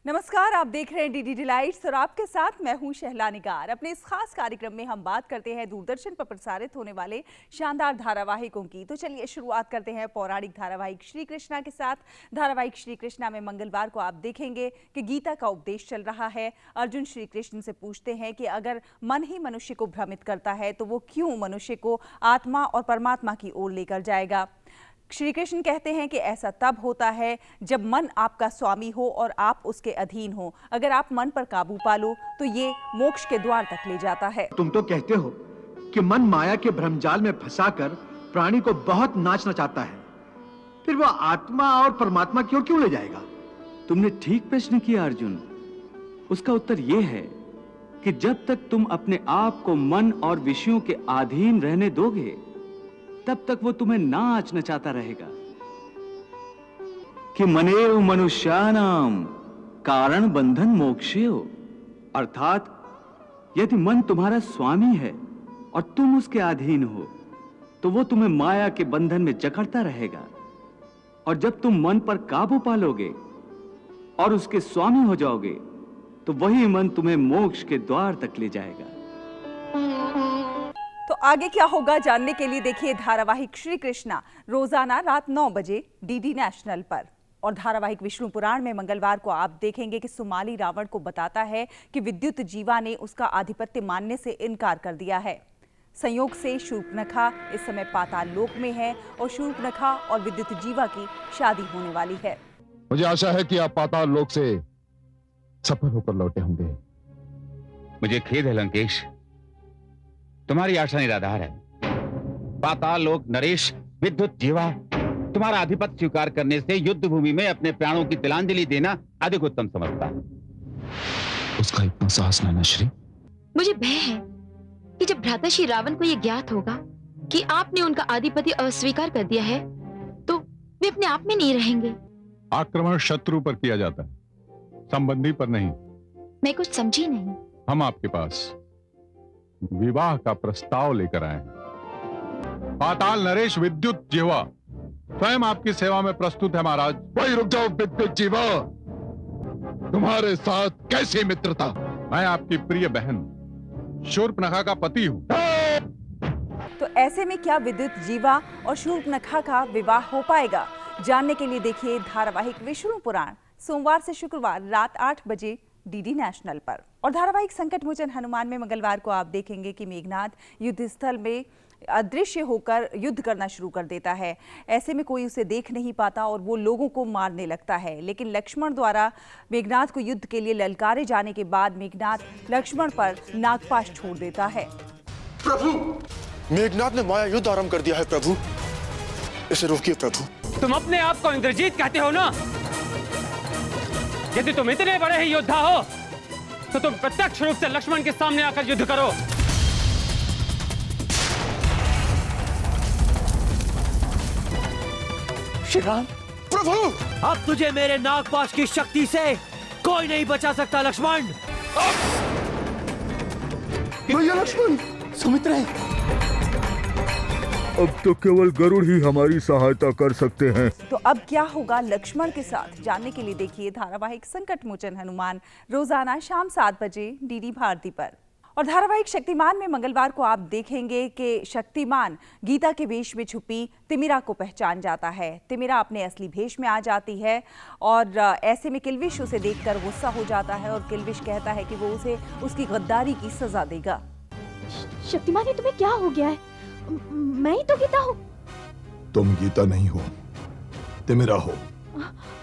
नमस्कार, आप देख रहे हैं डीडी डिलाइट्स और आपके साथ मैं हूं शहला निगार। अपने इस खास कार्यक्रम में हम बात करते हैं दूरदर्शन पर प्रसारित होने वाले शानदार धारावाहिकों की। तो चलिए शुरुआत करते हैं पौराणिक धारावाहिक श्री कृष्णा के साथ। धारावाहिक श्री कृष्णा में मंगलवार को आप देखेंगे कि गीता का उपदेश चल रहा है। अर्जुन श्री कृष्ण से पूछते हैं कि अगर मन ही मनुष्य को भ्रमित करता है तो वो क्यों मनुष्य को आत्मा और परमात्मा की ओर लेकर जाएगा। श्री कृष्ण कहते हैं कि ऐसा तब होता है जब मन आपका स्वामी हो और आप उसके अधीन हो। अगर आप मन पर काबू पा लो तो ये मोक्ष के द्वार तक ले जाता है। तुम तो कहते हो कि मन माया के भ्रमजाल में फंसाकर प्राणी को बहुत नाच नचाता है, फिर वह आत्मा और परमात्मा की ओर क्यों ले जाएगा? तुमने ठीक प्रश्न किया अर्जुन। उसका उत्तर यह है कि जब तक तुम अपने आप को मन और विषयों के अधीन रहने दोगे तब तक वो तुम्हें नाच नचाता रहेगा कि मनेव मनुष्याणाम कारण बंधन मोक्षेय। अर्थात यदि मन तुम्हारा स्वामी है और तुम उसके अधीन हो तो वो तुम्हें माया के बंधन में जकड़ता रहेगा, और जब तुम मन पर काबू पा लोगे और उसके स्वामी हो जाओगे तो वही मन तुम्हें मोक्ष के द्वार तक ले जाएगा। तो आगे क्या होगा जानने के लिए देखिए धारावाहिक श्री कृष्णा रोजाना रात 9 बजे डीडी नेशनल पर। और धारावाहिक विष्णु पुराण में मंगलवार को आप देखेंगे कि सुमाली रावण को बताता है कि विद्युत जीवा ने उसका आधिपत्य मानने से इनकार कर दिया है। संयोग से शूर्पणखा इस समय पाताल लोक में है और शूर्पणखा और विद्युत जीवा की शादी होने वाली है। मुझे आशा है कि आप पाताल लोक से सफल होकर लौटे होंगे। मुझे खेद है लंकेश, तुम्हारी आशा निराधार है। पाताल लोक नरेश विद्युत जीवा तुम्हारा आधिपत्य स्वीकार करने से युद्ध भूमि में अपने प्राणों की तिलांजलि देना अधिक उत्तम समझता है। उसका इतना साहस नहीं श्री। मुझे भय है कि जब भ्राता श्री रावण को यह ज्ञात होगा कि आपने उनका आधिपत्य अस्वीकार कर दिया है तो वे अपने आप में नहीं रहेंगे। आक्रमण शत्रु पर किया जाता है, संबंधी पर नहीं। मैं कुछ समझी नहीं। हम आपके पास विवाह का प्रस्ताव लेकर आए हैं। पाताल नरेश विद्युत जीवा स्वयं आपकी सेवा में प्रस्तुत है महाराज। वही रुक जाओ विद्युत जीवा, तुम्हारे साथ कैसी मित्रता? मैं आपकी प्रिय बहन शूर्पणखा का पति हूं। तो ऐसे में क्या विद्युत जीवा और शूर्पणखा का विवाह हो पाएगा? जानने के लिए देखिए धारावाहिक विष्णु पुराण सोमवार से शुक्रवार रात 8 बजे डीडी नेशनल पर। और धारावाहिक संकट मोचन हनुमान में मंगलवार को आप देखेंगे कि मेघनाद युद्ध स्थल में अदृश्य होकर युद्ध करना शुरू कर देता है। ऐसे में कोई उसे देख नहीं पाता और वो लोगों को मारने लगता है, लेकिन लक्ष्मण द्वारा मेघनाद को युद्ध के लिए ललकारे जाने के बाद मेघनाद लक्ष्मण पर नागपाश छोड़ देता है। प्रभु, मेघनाद ने माया युद्ध आरंभ कर दिया है प्रभु, इसे रोकिए प्रभु। तुम अपने आप को इंद्रजीत कहते हो ना? यदि तुम इतने बड़े ही योद्धा हो तो तुम प्रत्यक्ष रूप से लक्ष्मण के सामने आकर युद्ध करो। श्री राम। प्रभु, अब तुझे मेरे नागपाश की शक्ति से कोई नहीं बचा सकता लक्ष्मण। भैया लक्ष्मण, सुमित्रा है। अब तो केवल गरुड़ ही हमारी सहायता कर सकते हैं। तो अब क्या होगा लक्ष्मण के साथ? जानने के लिए देखिए धारावाहिक संकट मोचन हनुमान रोजाना शाम 7 बजे डीडी भारती पर। और धारावाहिक शक्तिमान में मंगलवार को आप देखेंगे कि शक्तिमान गीता के वेश में छुपी तिमिरा को पहचान जाता है। तिमिरा अपने असली भेष में आ जाती है और ऐसे में किल्विश उसे देखकर गुस्सा हो जाता है और किल्विश कहता है कि वो उसे उसकी गद्दारी की सजा देगा। शक्तिमान, ये तुम्हें क्या हो गया है? मैं ही तो गीता हूँ। तुम गीता नहीं हो, तिमिरा हो।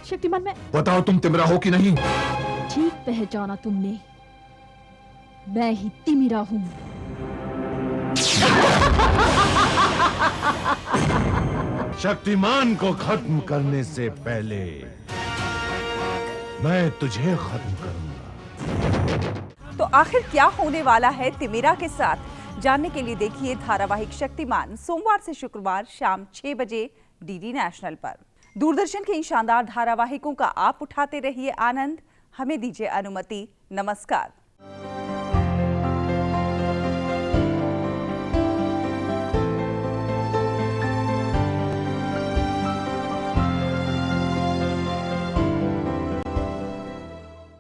शक्तिमान, मैं बताओ तुम तिमिरा हो कि नहीं? ठीक पहचाना तुमने, मैं ही तिमिरा हूँ। शक्तिमान को खत्म करने से पहले मैं तुझे खत्म करूंगा। तो आखिर क्या होने वाला है तिमिरा के साथ? जानने के लिए देखिए धारावाहिक शक्तिमान सोमवार से शुक्रवार शाम 6 बजे डीडी नेशनल पर। दूरदर्शन के इन शानदार धारावाहिकों का आप उठाते रहिए आनंद। हमें दीजिए अनुमति। नमस्कार।